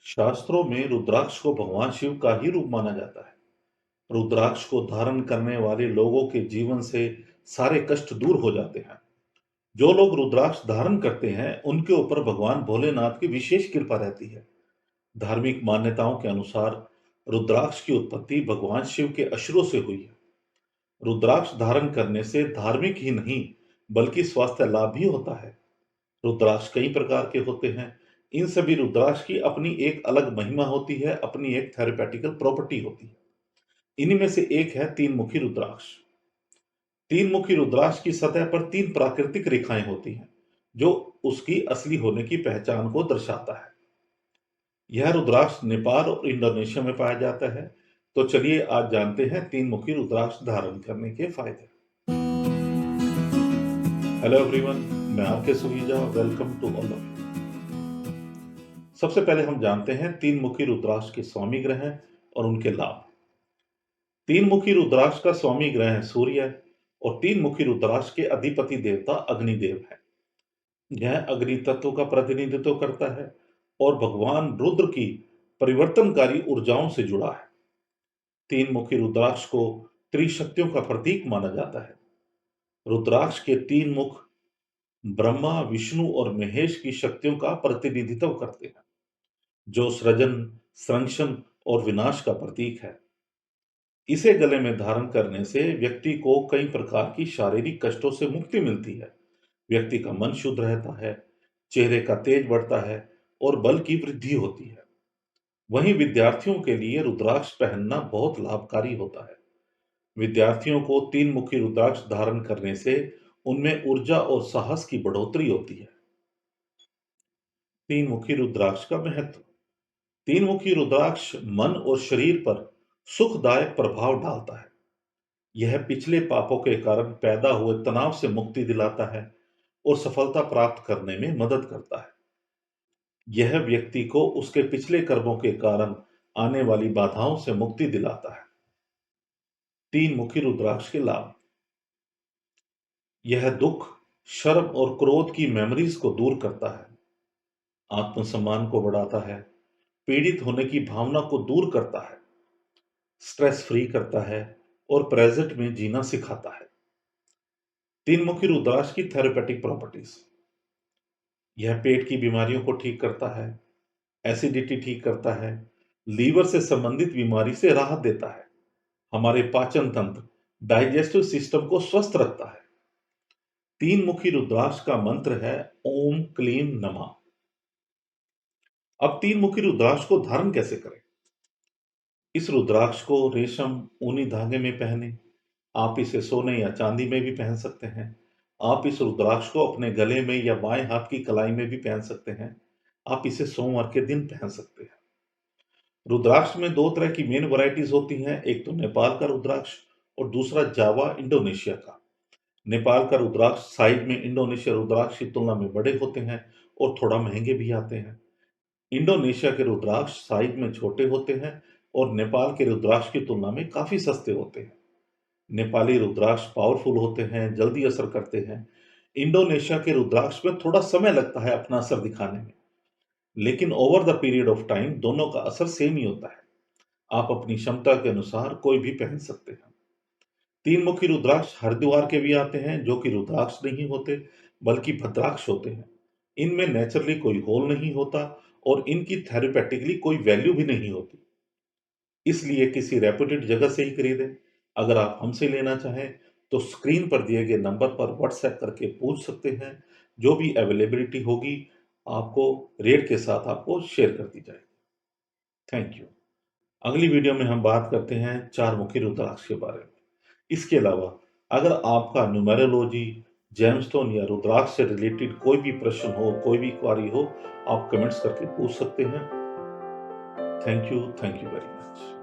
शास्त्रों में रुद्राक्ष को भगवान शिव का ही रूप माना जाता है। रुद्राक्ष को धारण करने वाले लोगों के जीवन से सारे कष्ट दूर हो जाते हैं। जो लोग रुद्राक्ष धारण करते हैं, उनके ऊपर भगवान भोलेनाथ की विशेष कृपा रहती है। धार्मिक मान्यताओं के अनुसार रुद्राक्ष की उत्पत्ति भगवान शिव के अश्रुओं से हुई है। रुद्राक्ष धारण करने से धार्मिक ही नहीं, बल्कि स्वास्थ्य लाभ भी होता है। रुद्राक्ष कई प्रकार के होते हैं। इन सभी रुद्राक्ष की अपनी एक अलग महिमा होती है, अपनी एक थेरेपेटिकल प्रॉपर्टी होती है। इन्हीं में से एक है तीन मुखी रुद्राक्ष। तीन मुखी रुद्राक्ष की सतह पर तीन प्राकृतिक रेखाएं होती हैं, जो उसकी असली होने की पहचान को दर्शाता है। यह रुद्राक्ष नेपाल और इंडोनेशिया में पाया जाता है। तो चलिए आज जानते हैं तीन मुखी रुद्राक्ष धारण करने के फायदे। हेलो एवरीवन, मैं आपके Suhija, welcome to all of you. सबसे पहले हम जानते हैं तीन मुखी रुद्राक्ष के स्वामी ग्रह और उनके लाभ। तीन मुखी रुद्राक्ष का स्वामी ग्रह है सूर्य और तीन मुखी रुद्राक्ष के अधिपति देवता अग्निदेव है। यह अग्नि तत्व का प्रतिनिधित्व करता है और भगवान रुद्र की परिवर्तनकारी ऊर्जाओं से जुड़ा है। तीन मुखी रुद्राक्ष को त्रिशक्तियों का प्रतीक माना जाता है। रुद्राक्ष के तीन मुख ब्रह्मा, विष्णु और महेश की शक्तियों का प्रतिनिधित्व करते हैं, जो सृजन, संरक्षण और विनाश का प्रतीक है। इसे गले में धारण करने से व्यक्ति को कई प्रकार की शारीरिक कष्टों से मुक्ति मिलती है। व्यक्ति का मन शुद्ध रहता है, चेहरे का तेज बढ़ता है और बल की वृद्धि होती है। वहीं विद्यार्थियों के लिए रुद्राक्ष पहनना बहुत लाभकारी होता है। विद्यार्थियों को तीन मुखी रुद्राक्ष धारण करने से उनमें ऊर्जा और साहस की बढ़ोतरी होती है। तीन मुखी रुद्राक्ष का महत्व। तीन मुखी रुद्राक्ष मन और शरीर पर सुखदायक प्रभाव डालता है। यह पिछले पापों के कारण पैदा हुए तनाव से मुक्ति दिलाता है और सफलता प्राप्त करने में मदद करता है। यह व्यक्ति को उसके पिछले कर्मों के कारण आने वाली बाधाओं से मुक्ति दिलाता है। तीन मुखी रुद्राक्ष के लाभ। यह दुख, शर्म और क्रोध की मेमोरीज को दूर करता है, आत्मसम्मान को बढ़ाता है, पीड़ित होने की भावना को दूर करता है, स्ट्रेस फ्री करता है और प्रेजेंट में जीना सिखाता है। तीन मुखी रुद्राक्ष की थेरेपेटिक प्रॉपर्टीज। यह पेट की बीमारियों को ठीक करता है, एसिडिटी ठीक करता है, लीवर से संबंधित बीमारी से राहत देता है, हमारे पाचन तंत्र, डाइजेस्टिव सिस्टम को स्वस्थ रखता है। तीन मुखी रुद्राक्ष का मंत्र है ओम क्लीम नमः। अब तीन मुखी रुद्राक्ष को धारण कैसे करें? इस रुद्राक्ष को रेशम ऊनी धागे में पहने। आप इसे सोने या चांदी में भी पहन सकते हैं। आप इस रुद्राक्ष को अपने गले में या बाएं हाथ की कलाई में भी पहन सकते हैं। आप इसे सोमवार के दिन पहन सकते हैं। रुद्राक्ष में दो तरह की मेन वैरायटीज होती हैं, एक तो नेपाल का रुद्राक्ष और दूसरा जावा इंडोनेशिया का। नेपाल का रुद्राक्ष साइज में इंडोनेशिया रुद्राक्ष की तुलना में बड़े होते हैं और थोड़ा महंगे भी आते हैं। इंडोनेशिया के रुद्राक्ष साइज में छोटे होते हैं और नेपाल के रुद्राक्ष की तुलना में काफी सस्ते होते हैं। नेपाली रुद्राक्ष पावरफुल होते हैं, जल्दी असर करते हैं। इंडोनेशिया के रुद्राक्ष में थोड़ा समय लगता है अपना असर दिखाने में, लेकिन over the period of time दोनों का असर सेम ही होता है। आप अपनी क्षमता के अनुसार कोई भी पहन सकते हैं। तीन मुखी रुद्राक्ष हरिद्वार के भी आते हैं, जो कि रुद्राक्ष नहीं होते बल्कि भद्राक्ष होते हैं। इनमें नेचुरली कोई होल नहीं होता और इनकी थेरेपेटिकली कोई वैल्यू भी नहीं होती, इसलिए किसी रेपुटेड जगह से ही खरीदें। अगर आप हमसे लेना चाहें तो स्क्रीन पर दिए गए नंबर पर व्हाट्सएप करके पूछ सकते हैं। जो भी अवेलेबिलिटी होगी आपको रेट के साथ आपको शेयर कर दी जाएगी। Thank you. अगली वीडियो में हम बात करते हैं चार मुखी रुद्राक्ष के बारे में। इसके अलावा अगर आपका न्यूमेरोलॉजी, जेमस्टोन या रुद्राक्ष से रिलेटेड कोई भी प्रश्न हो, कोई भी क्वारी हो, आप कमेंट्स करके पूछ सकते हैं। Thank you very much.